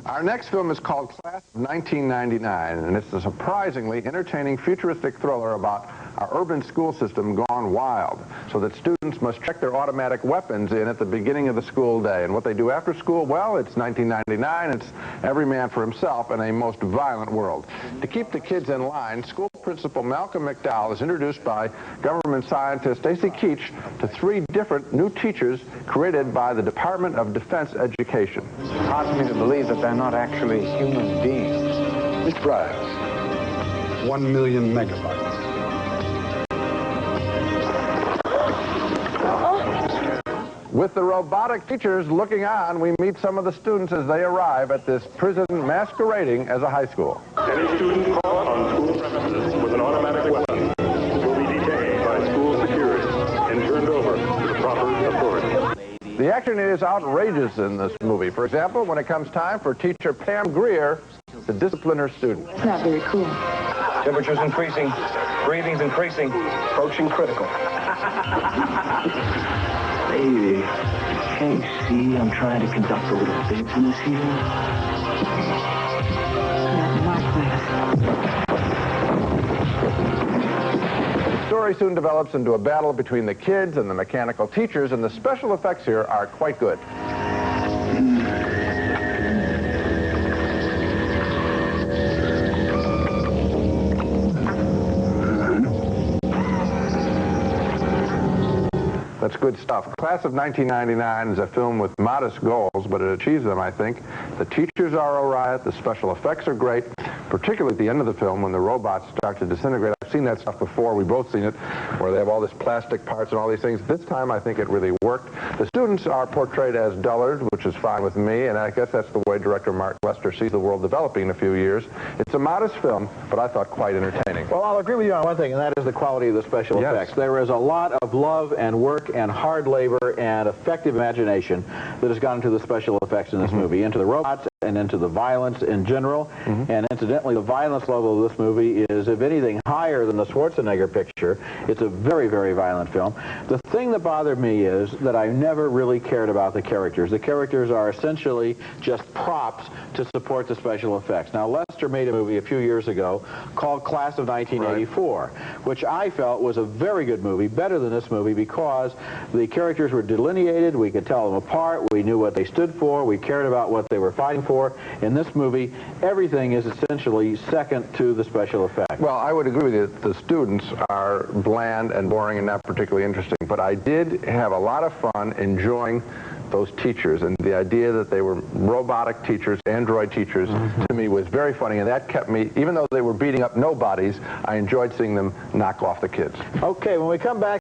Our next film is called Class of 1999, and it's a surprisingly entertaining futuristic thriller about our urban school system gone wild, so that students must check their automatic weapons in at the beginning of the school day. And what they do after school, well, it's 1999, it's every man for himself in a most violent world. To keep the kids in line, school principal Malcolm McDowell is introduced by government scientist Stacy Keach to 3 different new teachers created by the Department of Defense Education. It's hard for me to believe that they're not actually human beings. This drive, 1 million megabytes. With the robotic teachers looking on, we meet some of the students as they arrive at this prison masquerading as a high school. Any student caught on school premises with an automatic weapon will be detained by school security and turned over to the proper authority. The action is outrageous in this movie. For example, when it comes time for teacher Pam Grier to discipline her student. It's not very cool. Temperature's increasing, breathing's increasing, approaching critical. Baby, can't you see I'm trying to conduct a little business here? Not in my class. The story soon develops into a battle between the kids and the mechanical teachers, and the special effects here are quite good. That's good stuff. Class of 1999 is a film with modest goals, but it achieves them, I think. The teachers are all right, the special effects are great, particularly at the end of the film when the robots start to disintegrate. I've seen that stuff before, we've both seen it, where they have all this plastic parts and all these things. This time I think it really worked. The students are portrayed as dullards, which is fine with me, and I guess that's the way director Mark Lester sees the world developing in a few years. It's a modest film, but I thought quite entertaining. Well, I'll agree with you on one thing, and that is the quality of the special effects. There is a lot of love and work and hard labor and effective imagination that has gone into the special effects in this movie, into the robots and into the violence in general. And incidentally, the violence level of this movie is, if anything, higher than the Schwarzenegger picture. It's a very, very violent film. The thing that bothered me is that I never really cared about the characters. The characters are essentially just props to support the special effects. Now, Lester made a movie a few years ago called Class of 1984, which I felt was a very good movie, better than this movie, because the characters were delineated, we could tell them apart, we knew what they stood for, we cared about what they were fighting for. In this movie, everything is essentially second to the special effects. Well, I would agree with you that the students are bland and boring and not particularly interesting, but I did have a lot of fun enjoying those teachers, and the idea that they were robotic teachers, android teachers, to me was very funny, and that kept me, even though they were beating up nobodies, I enjoyed seeing them knock off the kids. Okay, when we come back,